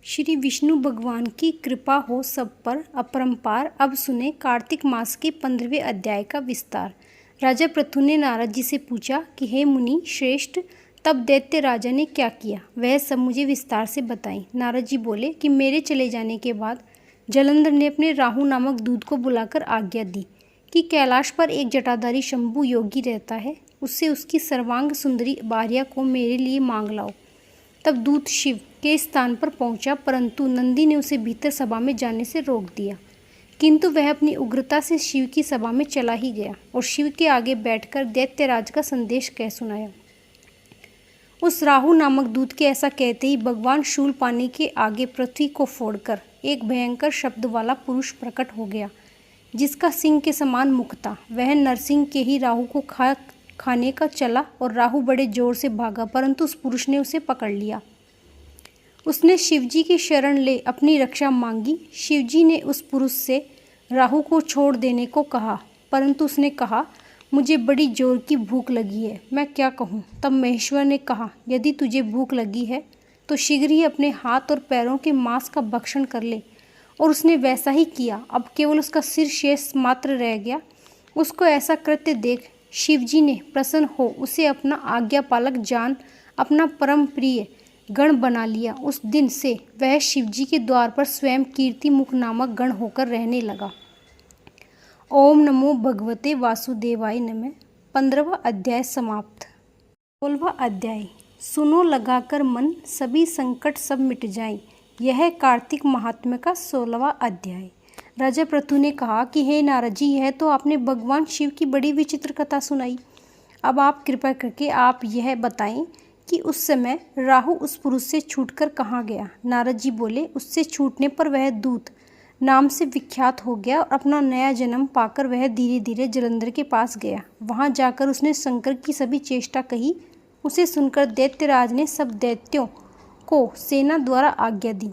श्री विष्णु भगवान की कृपा हो सब पर अपरंपार। अब सुने कार्तिक मास के 15वें अध्याय का विस्तार। राजा पृथु ने नारद जी से पूछा कि हे मुनि श्रेष्ठ, तब दैत्य राजा ने क्या किया, वह सब मुझे विस्तार से बताएं। नारद जी बोले कि मेरे चले जाने के बाद जलंधर ने अपने राहु नामक दूत को बुलाकर आज्ञा दी कि कैलाश पर एक जटाधारी शंभु योगी रहता है, उससे उसकी सर्वांग सुंदरी भार्या को मेरे लिए मांग लाओ। तब दूत शिव के स्थान पर पहुंचा, परंतु नंदी ने उसे भीतर सभा में जाने से रोक दिया। किंतु वह अपनी उग्रता से शिव की सभा में चला ही गया और शिव के आगे बैठकर दैत्यराज का संदेश कह सुनाया। उस राहु नामक दूत के ऐसा कहते ही भगवान शूलपाणी के आगे पृथ्वी को फोड़कर एक भयंकर शब्द वाला पुरुष प्रकट हो गया, जिसका सिंह के समान मुख था। वह नरसिंह के ही राहु को खाने का चला और राहु बड़े जोर से भागा, परंतु उस पुरुष ने उसे पकड़ लिया। उसने शिवजी की शरण ले अपनी रक्षा मांगी। शिवजी ने उस पुरुष से राहु को छोड़ देने को कहा, परंतु उसने कहा, मुझे बड़ी जोर की भूख लगी है, मैं क्या कहूँ। तब महेश्वर ने कहा, यदि तुझे भूख लगी है तो शीघ्र ही अपने हाथ और पैरों के मांस का भक्षण कर ले। और उसने वैसा ही किया। अब केवल उसका सिर शेष मात्र रह गया। उसको ऐसा कृत्य देख शिवजी ने प्रसन्न हो उसे अपना आज्ञापालक जान अपना परम प्रिय गण बना लिया। उस दिन से वह शिवजी के द्वार पर स्वयं कीर्ति मुख नामक गण होकर रहने लगा। ओम नमो भगवते वासुदेवाय नमः। 15वां अध्याय समाप्त। 16वां अध्याय। सुनो लगाकर मन, सभी संकट सब मिट जाएं। यह कार्तिक महात्म्य का 16वां अध्याय। राजा पृथु ने कहा कि हे नारद जी, यह तो आपने भगवान शिव की बड़ी विचित्र कथा सुनाई। अब आप कृपा करके आप यह बताएं कि उस समय राहु उस पुरुष से छूटकर कहाँ गया। नारद जी बोले, उससे छूटने पर वह दूत नाम से विख्यात हो गया और अपना नया जन्म पाकर वह धीरे धीरे जलंधर के पास गया। वहां जाकर उसने शंकर की सभी चेष्टा कही। उसे सुनकर दैत्यराज ने सब दैत्यों को सेना द्वारा आज्ञा दी।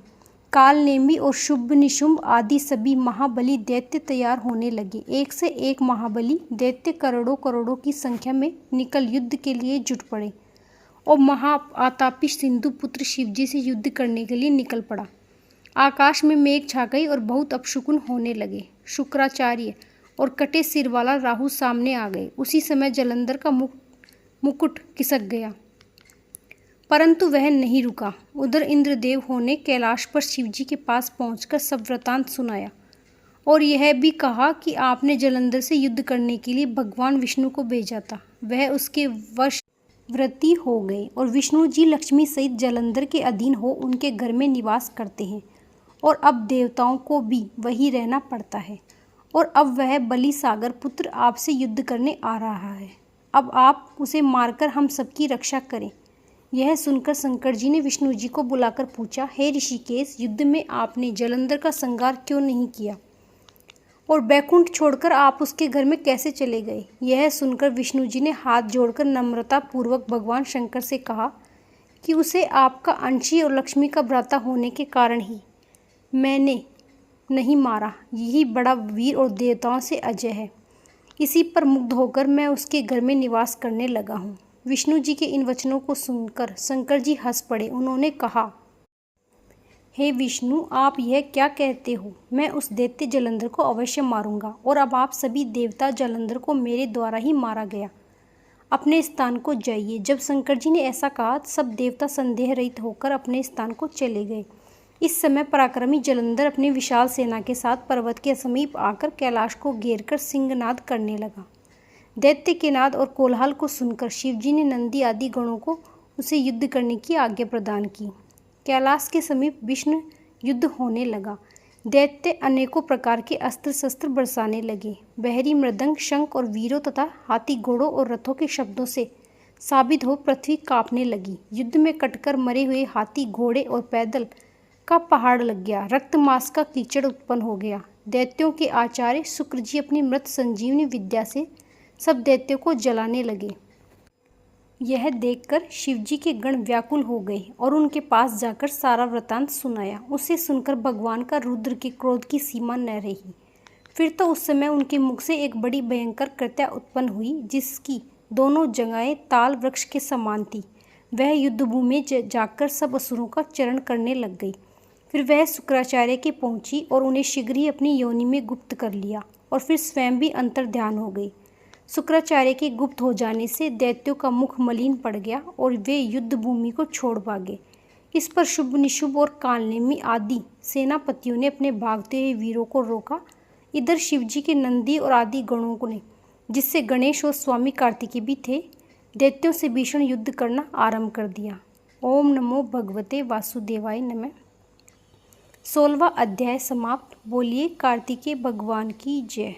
काल नेमी और शुभ निशुंभ आदि सभी महाबली दैत्य तैयार होने लगे। एक से एक महाबली दैत्य करोड़ों करोड़ों की संख्या में निकल युद्ध के लिए जुट पड़े और महाआतापी सिंधु पुत्र शिवजी से युद्ध करने के लिए निकल पड़ा। आकाश में मेघ छा गई और बहुत अपशकुन होने लगे। शुक्राचार्य और कटे सिर वाला राहु सामने आ गए। उसी समय जलंधर का मुकुट खिसक गया, परंतु वह नहीं रुका। उधर इंद्रदेव ने कैलाश पर शिवजी के पास पहुंचकर सब वृतांत सुनाया और यह भी कहा कि आपने जलंधर से युद्ध करने के लिए भगवान विष्णु को भेजा था। वह उसके वश व्रती हो गए और विष्णु जी लक्ष्मी सहित जलंधर के अधीन हो उनके घर में निवास करते हैं और अब देवताओं को भी वही रहना पड़ता है। और अब वह बलि सागर पुत्र आपसे युद्ध करने आ रहा है। अब आप उसे मारकर हम सबकी रक्षा करें। यह सुनकर शंकर जी ने विष्णु जी को बुलाकर पूछा, हे ऋषिकेश, युद्ध में आपने जलंधर का संहार क्यों नहीं किया और बैकुंठ छोड़कर आप उसके घर में कैसे चले गए। यह सुनकर विष्णु जी ने हाथ जोड़कर नम्रता पूर्वक भगवान शंकर से कहा कि उसे आपका अंशी और लक्ष्मी का भ्राता होने के कारण ही मैंने नहीं मारा। यही बड़ा वीर और देवताओं से अजय है। इसी पर मुग्ध होकर मैं उसके घर में निवास करने लगा हूँ। विष्णु जी के इन वचनों को सुनकर शंकर जी हंस पड़े। उन्होंने कहा, हे विष्णु, आप यह क्या कहते हो। मैं उस दैत्य जलंधर को अवश्य मारूंगा और अब आप सभी देवता जलंधर को मेरे द्वारा ही मारा गया। अपने स्थान को जाइए। जब शंकर जी ने ऐसा कहा, सब देवता संदेह रहित होकर अपने स्थान को चले गए। इस समय पराक्रमी जलंधर अपनी विशाल सेना के साथ पर्वत के समीप आकर कैलाश को घेरकर सिंहनाद करने लगा। दैत्य के नाद और कोलाहल को सुनकर शिवजी ने नंदी आदि गणों को उसे युद्ध करने की आज्ञा प्रदान की। कैलाश के समीप भीषण युद्ध होने लगा। दैत्य अनेकों प्रकार के अस्त्र शस्त्र बरसाने लगे। बहरी मृदंग, शंख और वीरों तथा हाथी घोड़ों और रथों के शब्दों से साबित हो पृथ्वी कांपने लगी। युद्ध में कटकर मरे हुए हाथी, घोड़े और पैदल का पहाड़ लग गया। रक्त मांस का कीचड़ उत्पन्न हो गया। दैत्यों के आचार्य शुक्र जी अपनी मृत संजीवनी विद्या से सब दैत्यों को जलाने लगे। यह देखकर शिवजी के गण व्याकुल हो गए और उनके पास जाकर सारा वृतांत सुनाया। उसे सुनकर भगवान का रुद्र के क्रोध की सीमा न रही। फिर तो उस समय उनके मुख से एक बड़ी भयंकर कृत्या उत्पन्न हुई, जिसकी दोनों जगहें ताल वृक्ष के समान थी। वह युद्धभूमि में जाकर सब असुरों का चरण करने लग गई। फिर वह शुक्राचार्य के पहुंची और उन्हें शीघ्र ही अपनी योनि में गुप्त कर लिया और फिर स्वयं भी अंतर्ध्यान हो गई। शुक्राचार्य के गुप्त हो जाने से दैत्यों का मुख मलिन पड़ गया और वे युद्ध भूमि को छोड़ भागे। इस पर शुभ निशुभ और कालनेमी आदि सेनापतियों ने अपने भागते हुए वीरों को रोका। इधर शिवजी के नंदी और आदि गणों ने, जिससे गणेश और स्वामी कार्तिकेय भी थे, दैत्यों से भीषण युद्ध करना आरंभ कर दिया। ओम नमो भगवते वासुदेवाय नमः। 16वां अध्याय समाप्त। बोलिए कार्तिकेय भगवान की जय।